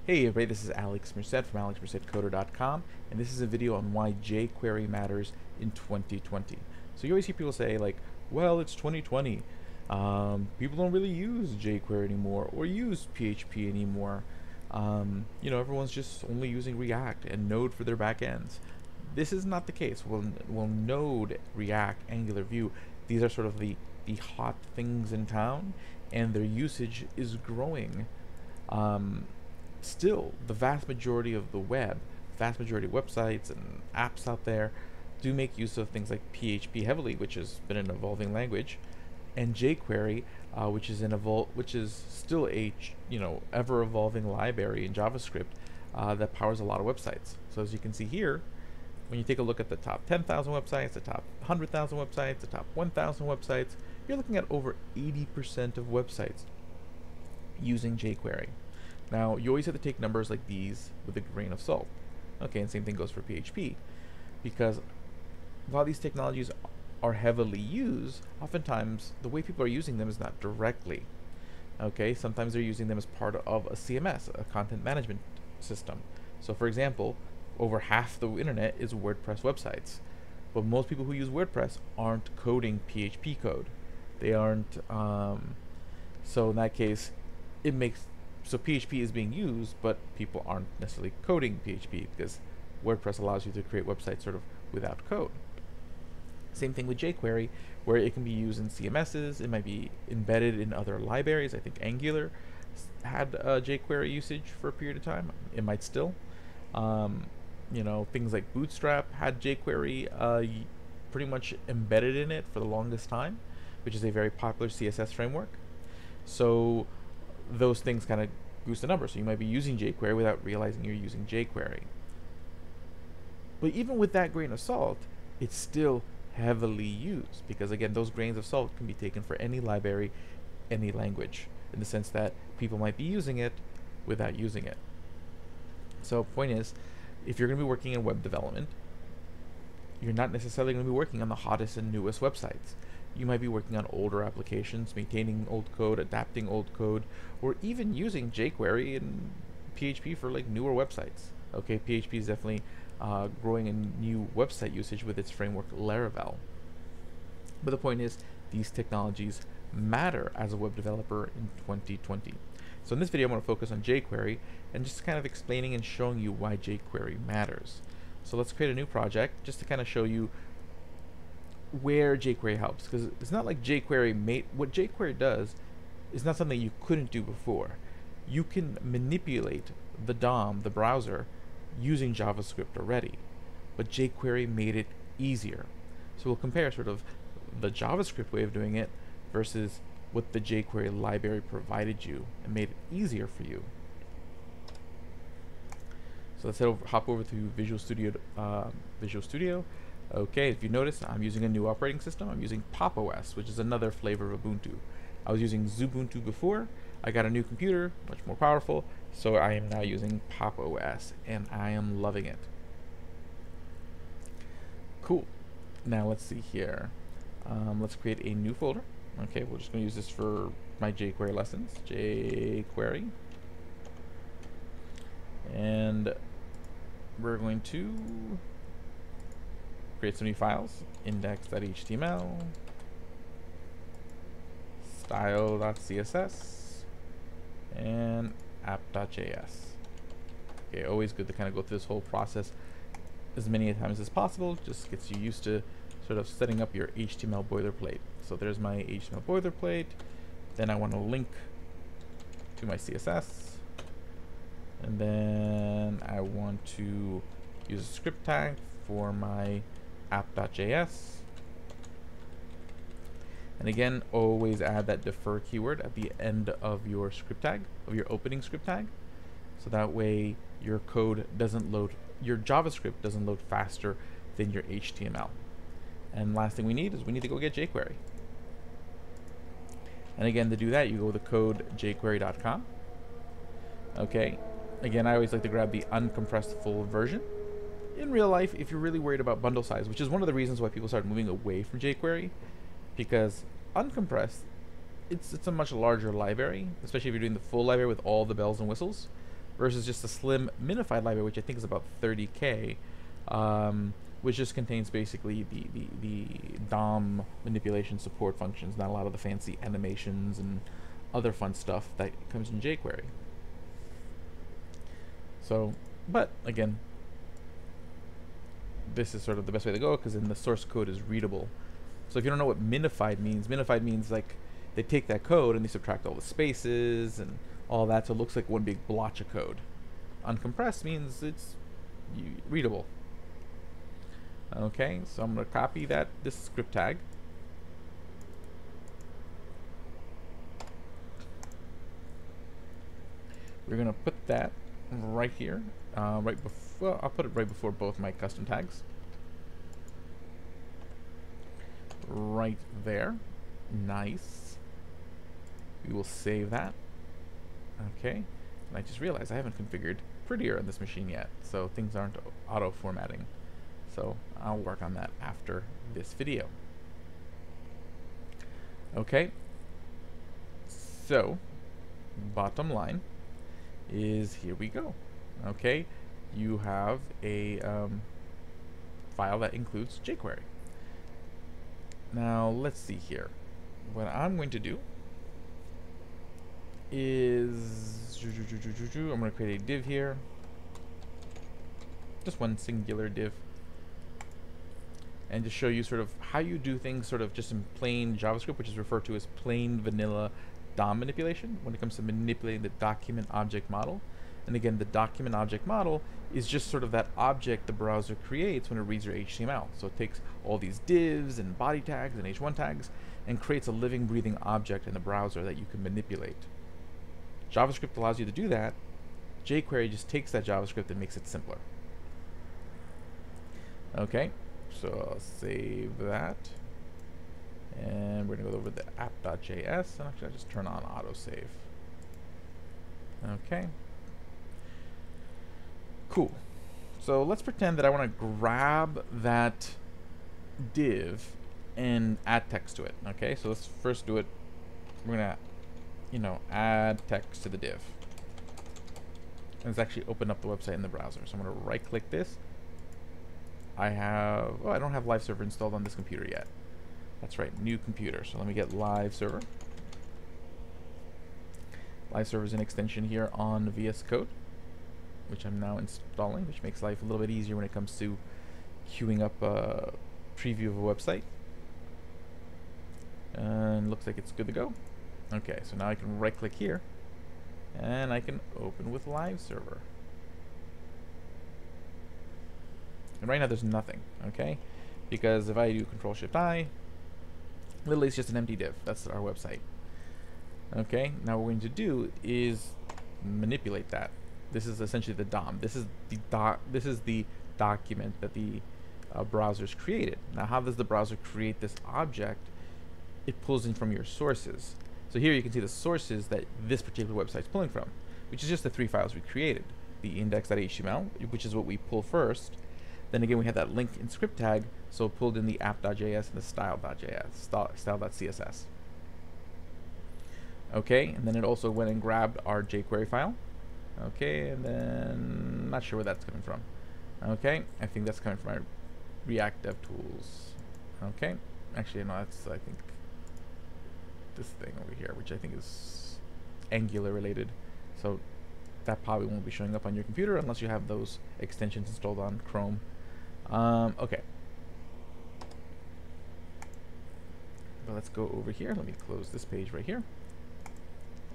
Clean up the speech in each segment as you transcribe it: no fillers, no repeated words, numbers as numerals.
Hey everybody, this is Alex Merced from alexmercedcoder.com, and this is a video on why jQuery matters in 2020. So you always hear people say like, well, it's 2020. People don't really use jQuery anymore or use PHP anymore. Everyone's just only using React and Node for their backends. This is not the case. Well, Node, React, Angular, Vue, these are sort of the hot things in town, and their usage is growing. Still, the vast majority of the web, vast majority of websites and apps out there do make use of things like PHP heavily, which has been an evolving language, and jQuery, which is still a ever evolving library in JavaScript that powers a lot of websites. So as you can see here, when you take a look at the top 10,000 websites, the top 100,000 websites, the top 1,000 websites, you're looking at over 80% of websites using jQuery. Now, you always have to take numbers like these with a grain of salt. Okay, and same thing goes for PHP. Because while these technologies are heavily used, oftentimes the way people are using them is not directly. Okay, sometimes they're using them as part of a CMS, a content management system. So for example, over half the internet is WordPress websites. But most people who use WordPress aren't coding PHP code. They aren't, so in that case, so PHP is being used, but people aren't necessarily coding PHP because WordPress allows you to create websites sort of without code. Same thing with jQuery, where it can be used in CMSs, it might be embedded in other libraries. I think Angular had jQuery usage for a period of time. It might still. Things like Bootstrap had jQuery pretty much embedded in it for the longest time, which is a very popular CSS framework. So those things kind of boost the number. So you might be using jQuery without realizing you're using jQuery. But even with that grain of salt, it's still heavily used because, again, those grains of salt can be taken for any library, any language, in the sense that people might be using it without using it. So point is, if you're going to be working in web development, you're not necessarily going to be working on the hottest and newest websites. You might be working on older applications, maintaining old code, adapting old code, or even using jQuery and PHP for like newer websites. Okay, PHP is definitely growing in new website usage with its framework Laravel. But the point is, these technologies matter as a web developer in 2020. So in this video, I'm going to focus on jQuery and just kind of explaining and showing you why jQuery matters. So let's create a new project just to kind of show you where jQuery helps, because it's not like what jQuery does is not something you couldn't do before. You can manipulate the DOM, the browser, using JavaScript already, but jQuery made it easier. So we'll compare sort of the JavaScript way of doing it versus what the jQuery library provided you and made it easier for you. So let's hop over to Visual Studio. Okay, if you notice, I'm using a new operating system. I'm using Pop! OS, which is another flavor of Ubuntu. I was using Xubuntu before. I got a new computer, much more powerful, so I am now using Pop! OS, and I am loving it. Cool. Now let's see here. Let's create a new folder. Okay, we're just going to use this for my jQuery lessons. jQuery. And we're going to create some new files, index.html, style.css, and app.js. Okay, always good to kind of go through this whole process as many times as possible. Just gets you used to sort of setting up your HTML boilerplate. So there's my HTML boilerplate. Then I want to link to my CSS. And then I want to use a script tag for my app.js. And again, always add that defer keyword at the end of your script tag, of your opening script tag. So that way your code doesn't load, your JavaScript doesn't load faster than your HTML. And last thing we need to go get jQuery. And again, to do that, you go to code jquery.com. Okay. Again, I always like to grab the uncompressed full version. In real life, if you're really worried about bundle size, which is one of the reasons why people started moving away from jQuery, because uncompressed, it's a much larger library, especially if you're doing the full library with all the bells and whistles. versus just a slim minified library, which I think is about 30K, which just contains basically the DOM manipulation support functions, not a lot of the fancy animations and other fun stuff that comes in jQuery. So, but again, this is sort of the best way to go because then the source code is readable. So if you don't know what minified means like they take that code and they subtract all the spaces and all that, so it looks like one big blotch of code. Uncompressed means it's readable. Okay, so I'm going to copy this script tag. We're going to put that right here, right before. I'll put it right before both my custom tags. Right there. Nice. We will save that. Okay. And I just realized I haven't configured prettier on this machine yet, so things aren't auto formatting. So I'll work on that after this video. Okay. So bottom line is, here we go. Okay, you have a file that includes jQuery. Now let's see here. What I'm going to do is I'm going to create a div here, just one singular div, and just show you sort of how you do things sort of just in plain JavaScript, which is referred to as plain vanilla DOM manipulation when it comes to manipulating the document object model. And again, the document object model is just sort of that object the browser creates when it reads your HTML. So it takes all these divs and body tags and h1 tags and creates a living, breathing object in the browser that you can manipulate. JavaScript allows you to do that. jQuery just takes that JavaScript and makes it simpler. Okay, so I'll save that. And we're going to go over the app.js, and actually I'll just turn on autosave. Okay. Cool. So let's pretend that I want to grab that div and add text to it. Okay, so let's first do it. We're going to, add text to the div. And it's actually open up the website in the browser. So I'm going to right click this. I don't have live server installed on this computer yet. That's right, new computer. So let me get live server. Live server is an extension here on VS Code, which I'm now installing, which makes life a little bit easier when it comes to queuing up a preview of a website. And looks like it's good to go. Okay, so now I can right click here and I can open with live server. And right now there's nothing, okay? Because if I do Control-Shift-I, literally it's just an empty div. That's our website. Okay, now what we're going to do is manipulate that. This is essentially the DOM. This is the document that the browser's created. Now, how does the browser create this object? It pulls in from your sources. So here you can see the sources that this particular website is pulling from, which is just the 3 files we created. The index.html, which is what we pull first. Then again, we have that link in script tag, so it pulled in the app.js and the style.css. Okay, and then it also went and grabbed our jQuery file. Okay, and then not sure where that's coming from. Okay, I think that's coming from my React DevTools. Okay, actually no, that's I think this thing over here, which I think is Angular related. So that probably won't be showing up on your computer unless you have those extensions installed on Chrome. Okay. But let's go over here. Let me close this page right here.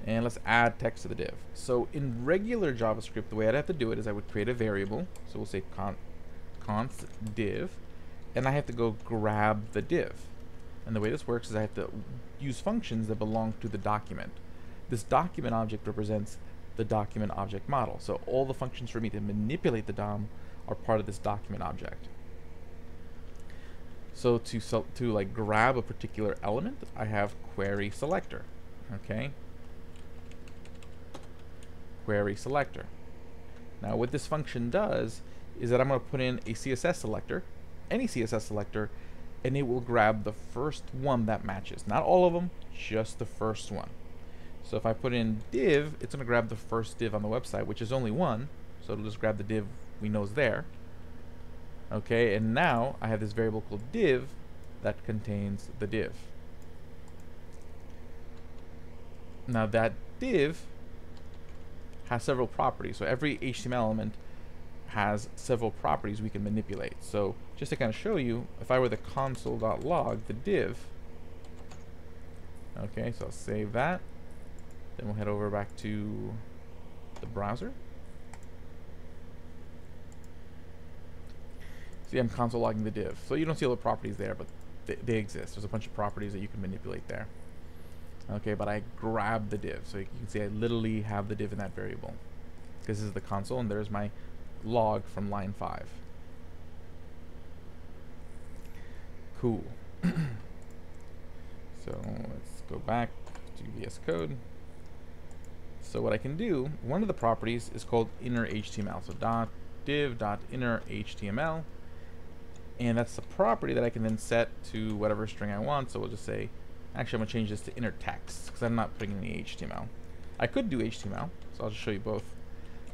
And let's add text to the div. So in regular JavaScript, the way I'd have to do it is I would create a variable. So we'll say const div, and I have to go grab the div. And the way this works is I have to use functions that belong to the document. This document object represents the document object model. So all the functions for me to manipulate the DOM are part of this document object. So to like grab a particular element, I have query selector. Okay. Query selector. Now what this function does is that I'm going to put in a CSS selector, any CSS selector, and it will grab the first one that matches. Not all of them, just the first one. So if I put in div, it's going to grab the first div on the website, which is only one. So it'll just grab the div we know is there. Okay, and now I have this variable called div that contains the div. Now that div has several properties. So every HTML element has several properties we can manipulate. So just to kind of show you, if I were the console.log, the div, okay, so I'll save that. Then we'll head over back to the browser. See, I'm console logging the div. So you don't see all the properties there, but they exist. There's a bunch of properties that you can manipulate there. Okay, but I grab the div. So you can see I literally have the div in that variable. Because this is the console, and there's my log from line 5. Cool. So let's go back to VS Code. So what I can do, one of the properties is called inner HTML. So div.inner HTML. And that's the property that I can then set to whatever string I want. So we'll just say, actually I'm going to change this to inner text because I'm not putting any HTML. I could do HTML, so I'll just show you both.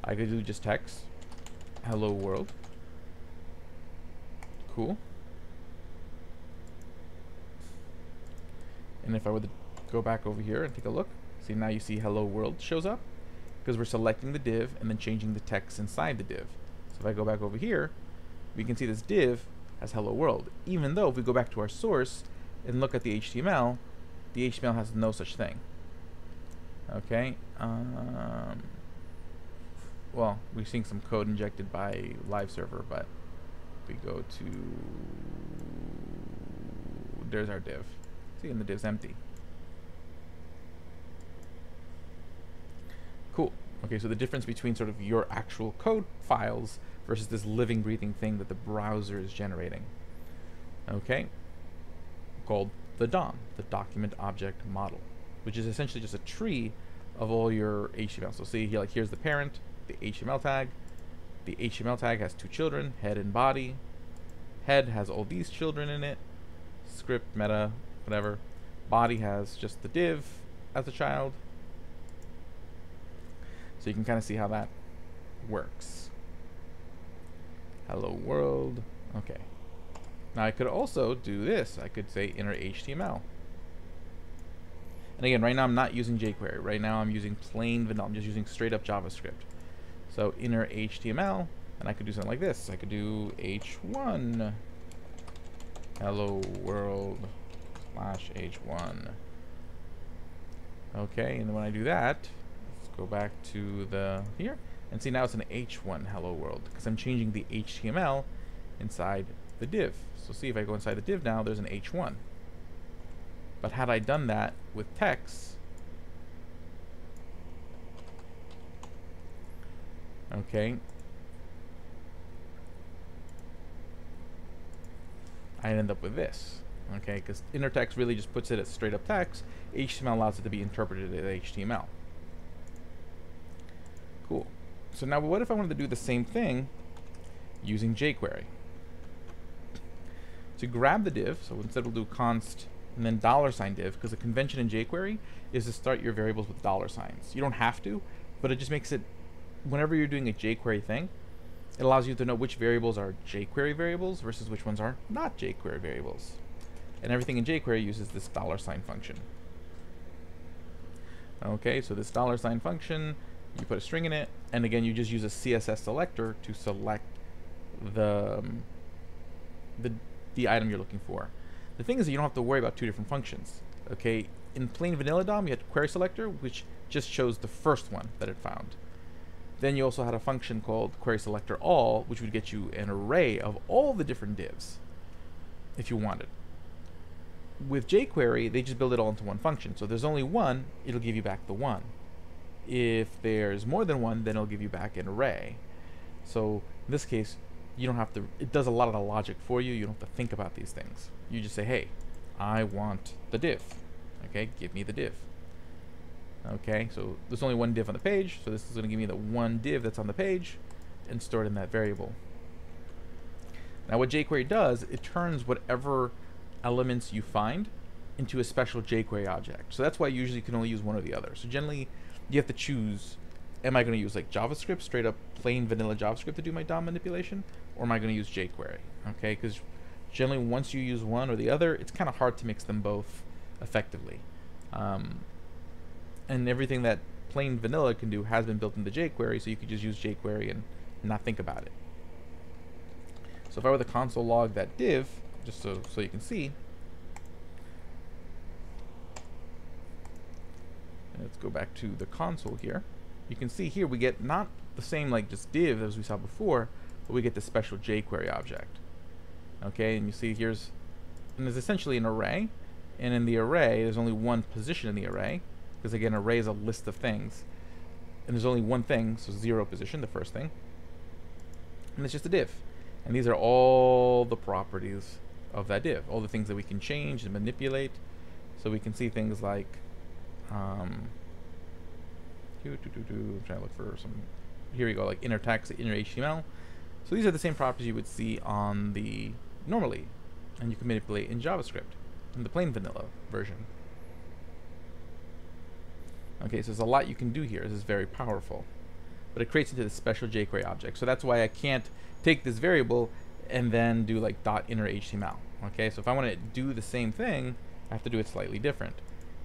I could do just text, hello world. Cool. And if I were to go back over here and take a look, see, now you see hello world shows up because we're selecting the div and then changing the text inside the div. So if I go back over here, we can see this div has hello world, even though if we go back to our source and look at the HTML has no such thing. Okay, well, we're seeing some code injected by live server, but if we go to, there's our div. See, and the div's empty. Cool. Okay, so the difference between sort of your actual code files versus this living, breathing thing that the browser is generating. Okay, called the DOM, the Document Object Model, which is essentially just a tree of all your HTML. So see here, like here's the parent, the HTML tag. The HTML tag has 2 children, head and body. Head has all these children in it, script, meta, whatever. Body has just the div as a child. So you can kind of see how that works. Hello world. Okay. Now I could also do this. I could say inner HTML. And again, right now I'm not using jQuery. Right now I'm using plain vanilla. I'm just using straight up JavaScript. So inner HTML, and I could do something like this. I could do h1 hello world /h1. Okay, and then when I do that, let's go back to the here and see now it's an h1 hello world because I'm changing the HTML inside the div. So see if I go inside the div now, there's an h1. But had I done that with text, okay, I end up with this. Okay, because inner text really just puts it as straight up text. HTML allows it to be interpreted as HTML. Cool. So now what if I wanted to do the same thing using jQuery? To grab the div, so instead we'll do const and then $div, because the convention in jQuery is to start your variables with $signs. You don't have to, but it just makes it, whenever you're doing a jQuery thing, it allows you to know which variables are jQuery variables versus which ones are not jQuery variables. And everything in jQuery uses this $sign function. Okay, so this $sign function, you put a string in it, and again you just use a CSS selector to select the item you're looking for. The thing is that you don't have to worry about 2 different functions. Okay, in plain vanilla DOM you had query selector, which just shows the first one that it found. Then you also had a function called query selector all, which would get you an array of all the different divs if you wanted. With jQuery, they just build it all into one function. So if there's only one, it'll give you back the one. If there's more than one, then it'll give you back an array. So in this case, you don't have to, it does a lot of the logic for you. You don't have to think about these things. You just say, hey, I want the div. Okay, give me the div. Okay, so there's only one div on the page, so this is going to give me the one div that's on the page and store it in that variable. Now what jQuery does, it turns whatever elements you find into a special jQuery object. So that's why usually you can only use one or the other. So generally, you have to choose, am I going to use like JavaScript, straight up plain vanilla JavaScript to do my DOM manipulation, or am I going to use jQuery? Okay, because generally once you use one or the other, it's kind of hard to mix them both effectively. And everything that plain vanilla can do has been built into jQuery, so you could just use jQuery and not think about it. So if I were to console log that div, just so you can see, let's go back to the console here. You can see here we get not the same like just div as we saw before, but we get the special jQuery object. Okay, and you see and there's essentially an array, and in the array there's only one position in the array, because again, array is a list of things, and there's only one thing, so 0 position, the first thing, and it's just a div. And these are all the properties of that div, all the things that we can change and manipulate. So we can see things like I'm trying to look for some, here we go, like inner text, inner HTML. So these are the same properties you would see on the normally, and you can manipulate in JavaScript in the plain vanilla version. Okay, so there's a lot you can do here. This is very powerful, but it creates into the special jQuery object. So that's why I can't take this variable and then do like .inner HTML. Okay, so if I want to do the same thing, I have to do it slightly different.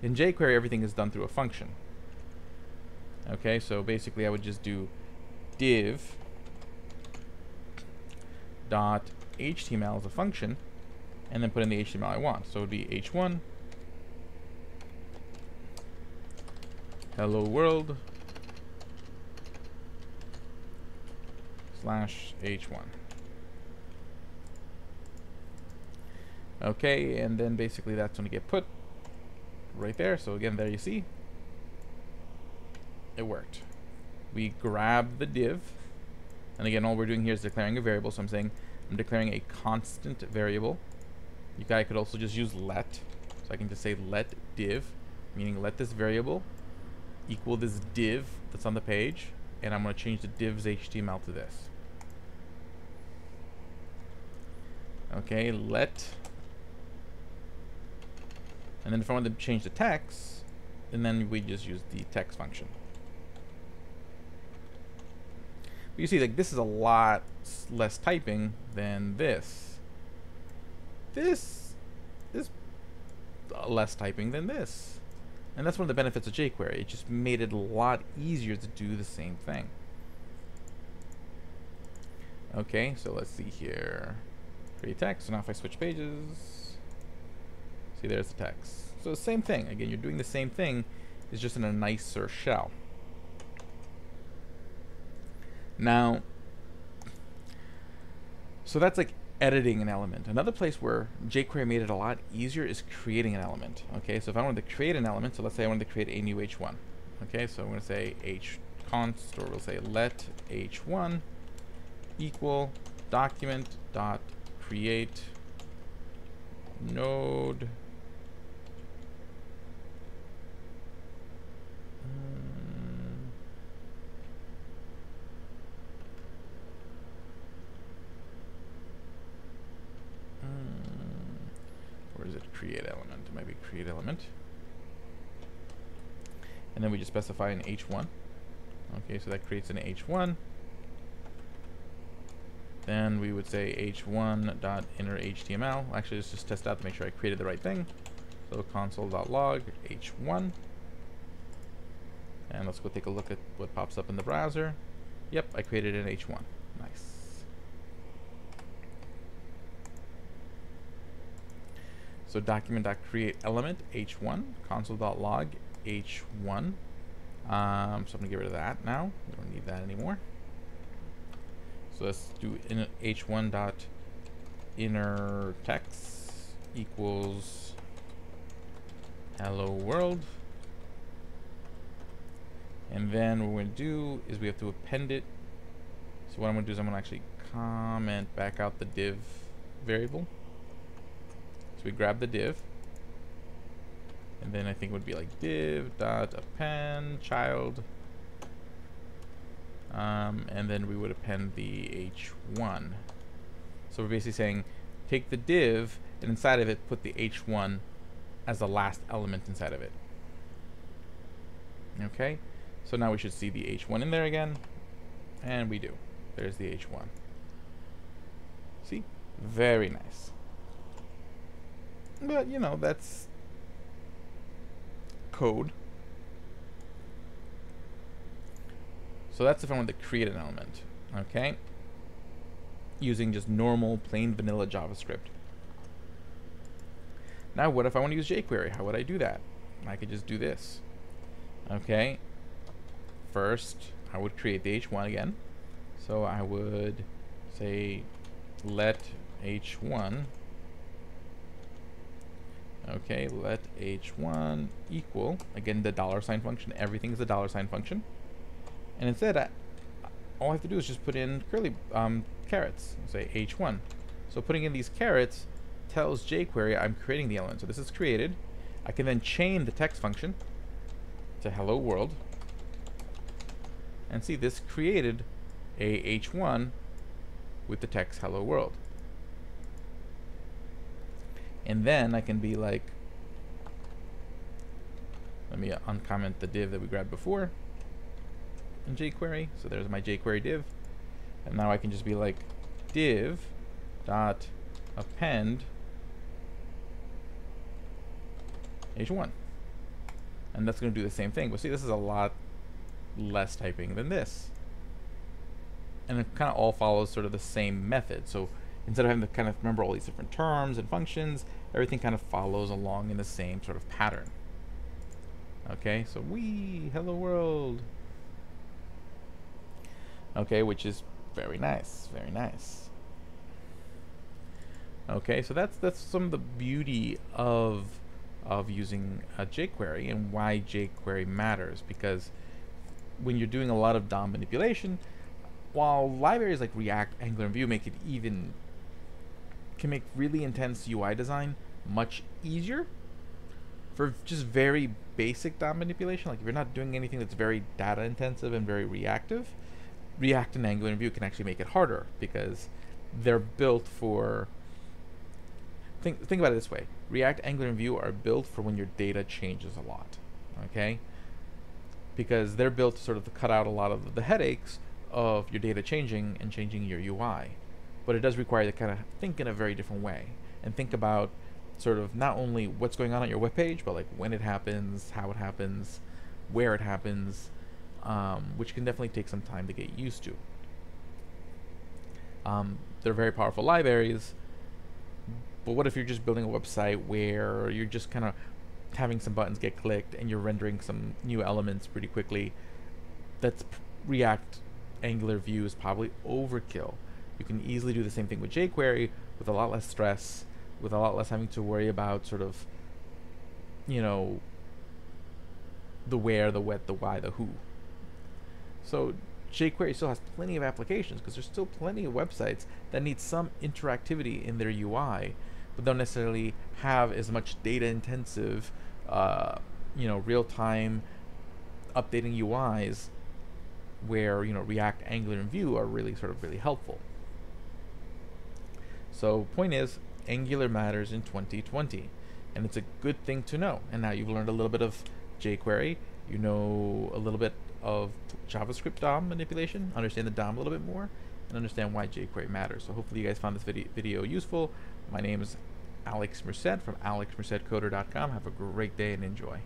In jQuery, everything is done through a function. Okay, so basically I would just do div .html as a function, and then put in the HTML I want. So it would be h1 hello world /h1. Okay, and then basically that's going to get put right there. So again, there you see, it worked. We grab the div, and again, all we're doing here is declaring a variable. So I'm saying I'm declaring a constant variable. You guys could also just use let. So I can just say let div, meaning let this variable equal this div that's on the page, and I'm going to change the div's HTML to this. Okay, let, and then if I want to change the text, and then we just use the text function. But you see, like, this is a lot less typing than this. This is less typing than this. And that's one of the benefits of jQuery. It just made it a lot easier to do the same thing. Okay, so let's see here. Create text. So now if I switch pages, see, there's the text. So same thing. Again, you're doing the same thing, it's just in a nicer shell. Now, so that's like editing an element. Another place where jQuery made it a lot easier is creating an element. Okay, so if I wanted to create an element, so let's say I wanted to create a new h1. Okay, so I'm going to say hconst, or we'll say let h1 equal document dot create node or is it create element? It might be create element. And then we just specify an h1. Okay, so that creates an h1. Then we would say h1.inner HTML. Actually, let's just test out to make sure I created the right thing. So console.log h1. And let's go take a look at what pops up in the browser. Yep, I created an h1. Nice. So document.create element h1 console.log h1. So I'm gonna get rid of that now. We don't need that anymore. So let's do h1 dot inner text equals hello world. And then what we're going to do is we have to append it. So what I'm going to do is I'm going to actually comment back out the div variable. So we grab the div, and then I think it would be like div dot append child, and then we would append the h1. So we're basically saying take the div and inside of it put the h1 as the last element inside of it. Okay, so now we should see the h1 in there again, and we do. There's the h1. See? Very nice. But, you know, that's code. So that's if I want to create an element, okay? Using just normal, plain vanilla JavaScript. Now, what if I want to use jQuery? How would I do that? I could just do this. Okay. First, I would create the h1 again. So I would say let h1. Okay, let h1 equal, again, the $sign function. Everything is a $sign function. And instead, all I have to do is just put in curly carets. Say h1. So putting in these carets tells jQuery I'm creating the element. So this is created. I can then chain the text function to hello world. And see, this created a h1 with the text hello world. And then I can be like, let me uncomment the div that we grabbed before in jQuery. So there's my jQuery div. And now I can just be like div dot append h1. And that's going to do the same thing. But see, this is a lot less typing than this. And it kind of all follows sort of the same method. So instead of having to kind of remember all these different terms and functions, everything kind of follows along in the same sort of pattern. Okay, so hello world. Okay, which is very nice, very nice. Okay, so that's some of the beauty of using jQuery and why jQuery matters, because when you're doing a lot of DOM manipulation, while libraries like React, Angular, and Vue can make really intense UI design much easier for just very basic DOM manipulation. Like if you're not doing anything that's very data intensive and very reactive, React and Angular and Vue can actually make it harder because they're built for. Think about it this way: React, Angular, and Vue are built for when your data changes a lot. Okay, because they're built to sort of cut out a lot of the headaches of your data changing and changing your UI. But it does require you to kind of think in a very different way and think about sort of not only what's going on your web page, but like when it happens, how it happens, where it happens, which can definitely take some time to get used to. They're very powerful libraries, but what if you're just building a website where you're just kind of having some buttons get clicked and you're rendering some new elements pretty quickly? That's React, Angular, Vue is probably overkill. You can easily do the same thing with jQuery with a lot less stress, with a lot less having to worry about sort of, you know, the where, the what, the why, the who. So jQuery still has plenty of applications because there's still plenty of websites that need some interactivity in their UI, but don't necessarily have as much data intensive, you know, real-time updating UIs where, you know, React, Angular, and Vue are really sort of really helpful. So point is, Angular matters in 2020, and it's a good thing to know. And now you've learned a little bit of jQuery, you know a little bit of JavaScript DOM manipulation, understand the DOM a little bit more, and understand why jQuery matters. So hopefully you guys found this video useful. My name is Alex Merced from alexmercedcoder.com. Have a great day and enjoy.